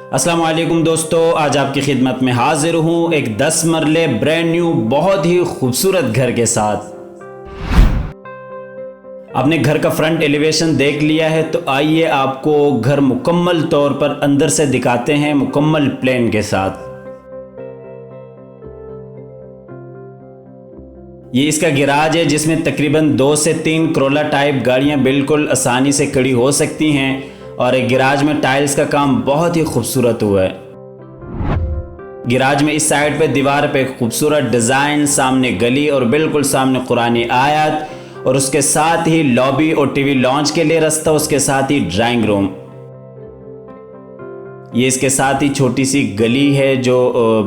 अस्सलाम वालेकुम दोस्तों, आज आपकी खिदमत में हाजिर हूँ एक 10 मरले ब्रांड न्यू बहुत ही खूबसूरत घर के साथ। आपने घर का फ्रंट एलिवेशन देख लिया है, तो आइए आपको घर मुकम्मल तौर पर अंदर से दिखाते हैं मुकम्मल प्लान के साथ। ये इसका गैराज है जिसमें तकरीबन 2 से 3 करोला टाइप गाड़ियां बिल्कुल आसानी से खड़ी हो सकती हैं और एक गैराज में टाइल्स का काम बहुत ही खूबसूरत हुआ है। गैराज में इस साइड पे दीवार पे खूबसूरत डिज़ाइन, सामने गली और बिल्कुल सामने कुरानी आयत और उसके साथ ही लॉबी और टीवी लॉन्च के लिए रास्ता, उसके साथ ही ड्राइंग रूम। ये इसके साथ ही छोटी सी गली है जो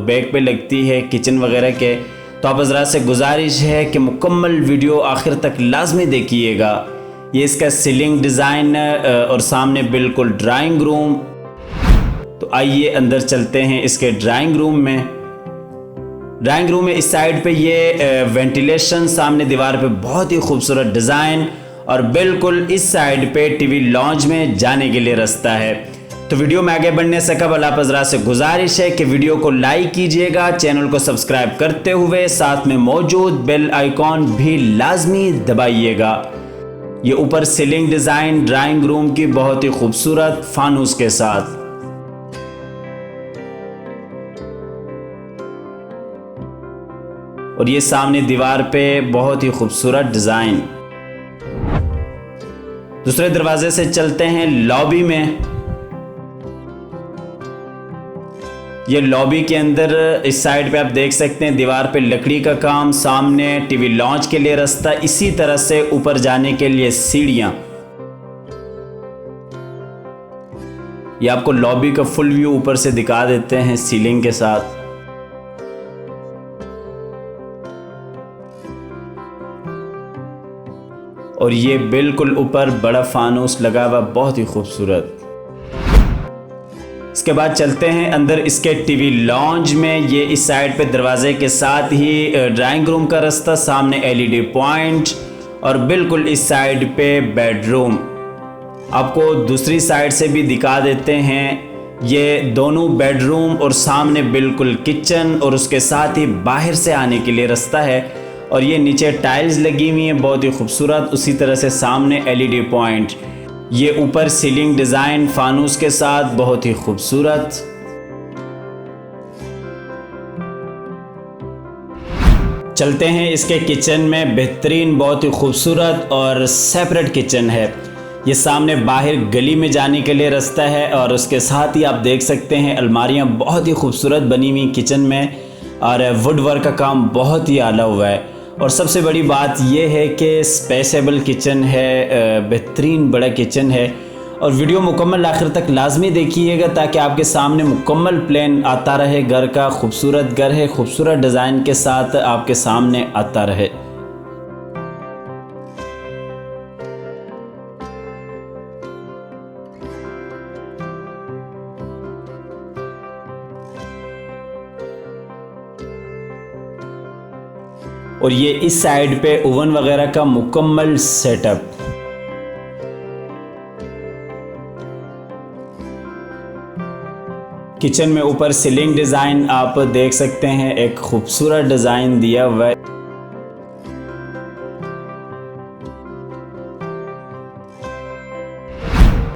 बैक पे लगती है किचन वगैरह के। तो आप हज़रात से गुजारिश है कि मुकम्मल वीडियो आखिर तक लाजमी देखिएगा। ये इसका सीलिंग डिज़ाइन और सामने बिल्कुल ड्राइंग रूम। तो आइए अंदर चलते हैं इसके ड्राइंग रूम में। ड्राइंग रूम में इस साइड पे ये वेंटिलेशन, सामने दीवार पे बहुत ही खूबसूरत डिज़ाइन और बिल्कुल इस साइड पे टीवी लॉन्च में जाने के लिए रास्ता है। तो वीडियो में आगे बढ़ने से कबल आप हज़रात से गुजारिश है कि वीडियो को लाइक कीजिएगा, चैनल को सब्सक्राइब करते हुए साथ में मौजूद बेल आइकॉन भी लाजमी दबाइएगा। ये ऊपर सीलिंग डिज़ाइन ड्राइंग रूम की बहुत ही खूबसूरत फानूस के साथ। और ये सामने दीवार पे बहुत ही खूबसूरत डिज़ाइन। दूसरे दरवाजे से चलते हैं लॉबी में। ये लॉबी के अंदर इस साइड पे आप देख सकते हैं दीवार पे लकड़ी का काम, सामने टीवी लॉन्च के लिए रास्ता, इसी तरह से ऊपर जाने के लिए सीढ़ियां। ये आपको लॉबी का फुल व्यू ऊपर से दिखा देते हैं सीलिंग के साथ। और ये बिल्कुल ऊपर बड़ा फानूस लगा हुआ, बहुत ही खूबसूरत। इसके बाद चलते हैं अंदर इसके टीवी लॉन्च में। ये इस साइड पे दरवाजे के साथ ही ड्राइंग रूम का रास्ता, सामने एलईडी पॉइंट और बिल्कुल इस साइड पे बेडरूम। आपको दूसरी साइड से भी दिखा देते हैं। ये दोनों बेडरूम और सामने बिल्कुल किचन और उसके साथ ही बाहर से आने के लिए रास्ता है। और ये नीचे टाइल्स लगी हुई हैं बहुत ही खूबसूरत, उसी तरह से सामने एलईडी पॉइंट। ये ऊपर सीलिंग डिज़ाइन फानूस के साथ बहुत ही खूबसूरत। चलते हैं इसके किचन में। बेहतरीन बहुत ही खूबसूरत और सेपरेट किचन है। ये सामने बाहर गली में जाने के लिए रास्ता है और उसके साथ ही आप देख सकते हैं अलमारियां बहुत ही खूबसूरत बनी हुई किचन में और वुड वर्क का काम बहुत ही आला हुआ है। और सबसे बड़ी बात यह है कि स्पेसेबल किचन है, बेहतरीन बड़ा किचन है। और वीडियो मुकम्मल आखिर तक लाजमी देखिएगा ताकि आपके सामने मुकम्मल प्लान आता रहे। घर का खूबसूरत घर है, खूबसूरत डिज़ाइन के साथ आपके सामने आता रहे। और ये इस साइड पे ओवन वगैरह का मुकम्मल सेटअप। किचन में ऊपर सीलिंग डिज़ाइन आप देख सकते हैं, एक खूबसूरत डिज़ाइन दिया हुआ है।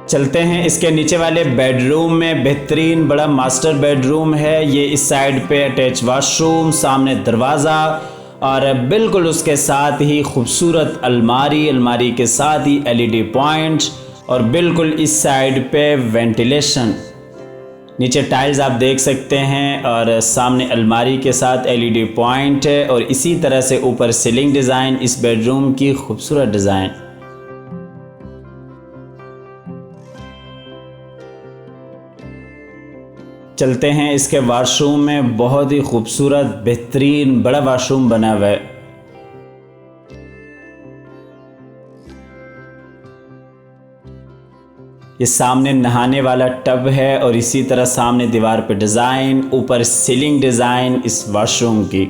चलते हैं इसके नीचे वाले बेडरूम में। बेहतरीन बड़ा मास्टर बेडरूम है। ये इस साइड पे अटैच वॉशरूम, सामने दरवाज़ा और बिल्कुल उसके साथ ही खूबसूरत अलमारी, अलमारी के साथ ही एलईडी पॉइंट और बिल्कुल इस साइड पे वेंटिलेशन। नीचे टाइल्स आप देख सकते हैं और सामने अलमारी के साथ एलईडी पॉइंट है और इसी तरह से ऊपर सीलिंग डिज़ाइन, इस बेडरूम की खूबसूरत डिज़ाइन। चलते हैं इसके वॉशरूम में। बहुत ही खूबसूरत बेहतरीन बड़ा वॉशरूम बना हुआ है। ये सामने नहाने वाला टब है और इसी तरह सामने दीवार पे डिज़ाइन, ऊपर सीलिंग डिज़ाइन इस वॉशरूम की।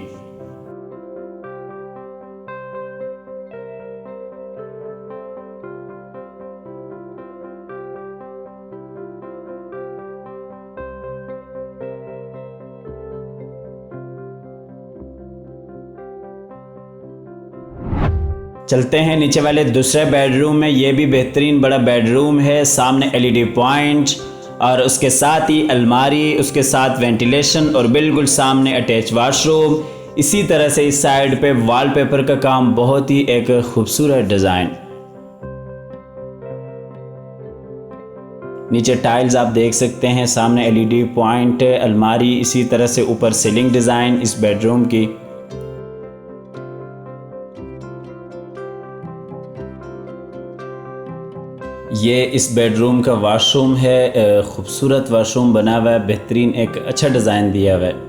चलते हैं नीचे वाले दूसरे बेडरूम में। ये भी बेहतरीन बड़ा बेडरूम है, सामने LED पॉइंट और उसके साथ ही अलमारी, उसके साथ वेंटिलेशन और बिल्कुल सामने अटैच वाशरूम। इसी तरह से इस साइड पे वॉलपेपर का काम, बहुत ही एक खूबसूरत डिज़ाइन। नीचे टाइल्स आप देख सकते हैं, सामने LED पॉइंट, अलमारी, इसी तरह से ऊपर सीलिंग डिज़ाइन इस बेडरूम की। ये इस बेडरूम का वाशरूम है, खूबसूरत वाशरूम बना हुआ है, बेहतरीन एक अच्छा डिज़ाइन दिया हुआ है।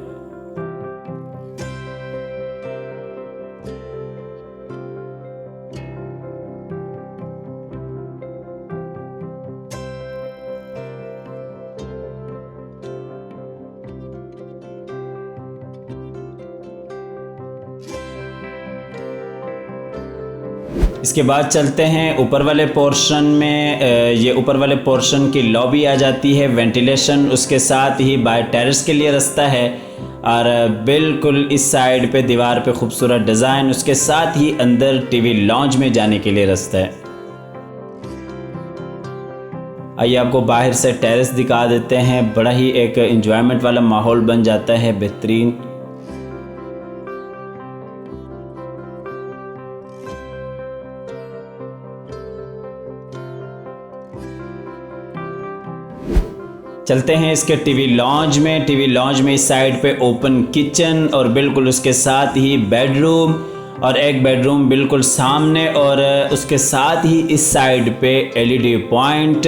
इसके बाद चलते हैं ऊपर वाले पोर्शन में। ये ऊपर वाले पोर्शन की लॉबी आ जाती है, वेंटिलेशन, उसके साथ ही बाहर टेरेस के लिए रास्ता है और बिल्कुल इस साइड पे दीवार पे खूबसूरत डिज़ाइन, उसके साथ ही अंदर टीवी लॉन्ज में जाने के लिए रास्ता है। आइए आपको बाहर से टेरेस दिखा देते हैं। बड़ा ही एक एंजॉयमेंट वाला माहौल बन जाता है, बेहतरीन। चलते हैं इसके टीवी लॉन्ज में। टीवी लॉन्ज में इस साइड पे ओपन किचन और बिल्कुल उसके साथ ही बेडरूम और एक बेडरूम बिल्कुल सामने, और उसके साथ ही इस साइड पे LED पॉइंट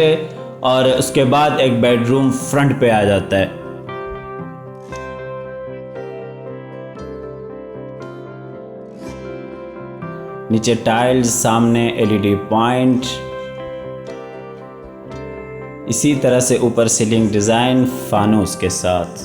और उसके बाद एक बेडरूम फ्रंट पे आ जाता है। नीचे टाइल्स, सामने LED पॉइंट, इसी तरह से ऊपर सीलिंग डिज़ाइन फानूस के साथ।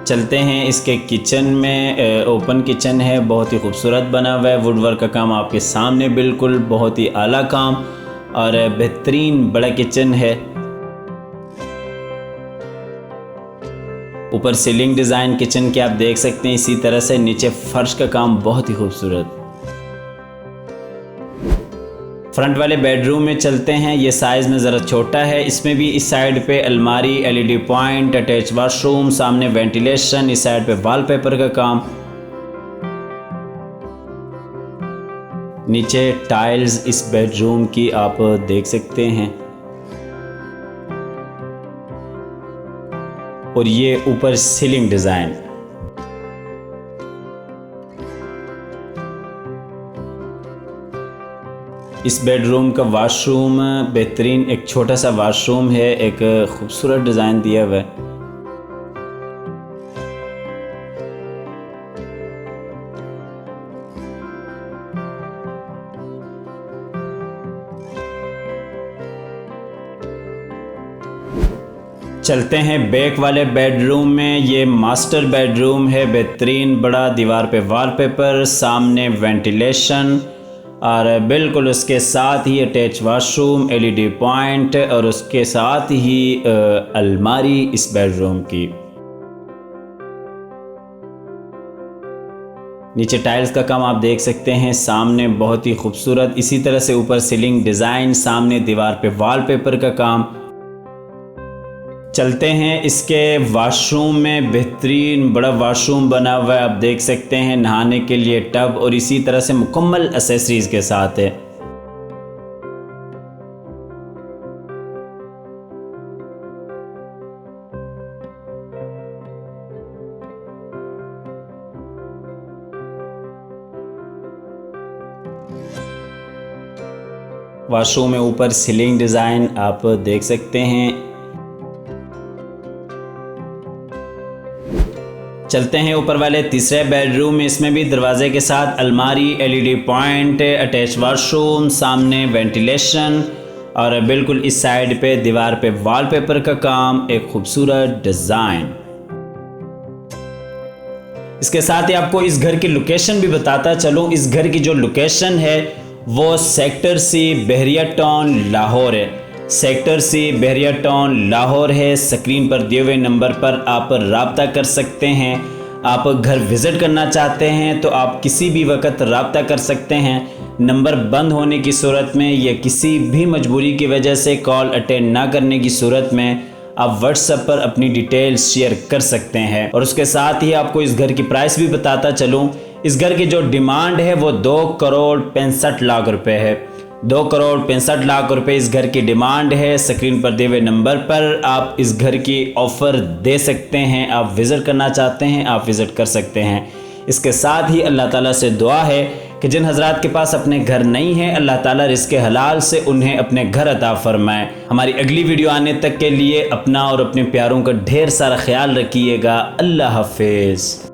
चलते हैं इसके किचन में। ओपन किचन है, बहुत ही खूबसूरत बना हुआ है, वुडवर्क का काम आपके सामने, बिल्कुल बहुत ही आला काम और बेहतरीन बड़ा किचन है। ऊपर सीलिंग डिज़ाइन किचन के आप देख सकते हैं, इसी तरह से नीचे फर्श का काम बहुत ही खूबसूरत। फ्रंट वाले बेडरूम में चलते हैं। ये साइज़ में ज़रा छोटा है, इसमें भी इस साइड पे अलमारी, LED पॉइंट, अटैच वाशरूम, सामने वेंटिलेशन, इस साइड पे वॉलपेपर का काम, नीचे टाइल्स इस बेडरूम की आप देख सकते हैं, और ये ऊपर सीलिंग डिज़ाइन। इस बेडरूम का वाशरूम बेहतरीन एक छोटा सा वाशरूम है, एक खूबसूरत डिज़ाइन दिया हुआ है। चलते हैं बैक वाले बेडरूम में। ये मास्टर बेडरूम है, बेहतरीन बड़ा, दीवार पे वॉलपेपर, सामने वेंटिलेशन और बिल्कुल उसके साथ ही अटैच वाशरूम, LED पॉइंट और उसके साथ ही अलमारी इस बेडरूम की। नीचे टाइल्स का काम आप देख सकते हैं, सामने बहुत ही खूबसूरत, इसी तरह से ऊपर सीलिंग डिज़ाइन, सामने दीवार पे वॉलपेपर का काम। चलते हैं इसके वॉशरूम में। बेहतरीन बड़ा वॉशरूम बना हुआ है, आप देख सकते हैं, नहाने के लिए टब और इसी तरह से मुकम्मल एक्सेसरीज के साथ है। वॉशरूम में ऊपर सीलिंग डिज़ाइन आप देख सकते हैं। चलते हैं ऊपर वाले तीसरे बेडरूम में। इसमें भी दरवाजे के साथ अलमारी, LED पॉइंट, अटैच वॉशरूम, सामने वेंटिलेशन और बिल्कुल इस साइड पे दीवार पे वॉलपेपर का काम, एक खूबसूरत डिज़ाइन। इसके साथ ही आपको इस घर की लोकेशन भी बताता चलूँ। इस घर की जो लोकेशन है वो सेक्टर C, बहरिया टाउन, लाहौर है। सेक्टर सी, बहरिया टाउन, लाहौर है। स्क्रीन पर दिए हुए नंबर पर आप रब्ता कर सकते हैं। आप घर विज़िट करना चाहते हैं तो आप किसी भी वक्त रब्ता कर सकते हैं। नंबर बंद होने की सूरत में या किसी भी मजबूरी की वजह से कॉल अटेंड ना करने की सूरत में आप व्हाट्सएप पर अपनी डिटेल्स शेयर कर सकते हैं। और उसके साथ ही आपको इस घर की प्राइस भी बताता चलूँ। इस घर की जो डिमांड है वो 2,65,00,000 रुपए है। 2,65,00,000 इस घर की डिमांड है। स्क्रीन पर दिए हुए नंबर पर आप इस घर की ऑफ़र दे सकते हैं। आप विज़िट करना चाहते हैं, आप विज़िट कर सकते हैं। इसके साथ ही अल्लाह ताला से दुआ है कि जिन हज़रात के पास अपने घर नहीं है, अल्लाह ताला रिज़्क़े हलाल से उन्हें अपने घर अता फ़रमाए। हमारी अगली वीडियो आने तक के लिए अपना और अपने प्यारों का ढेर सारा ख्याल रखिएगा। अल्लाह हाफ़िज़।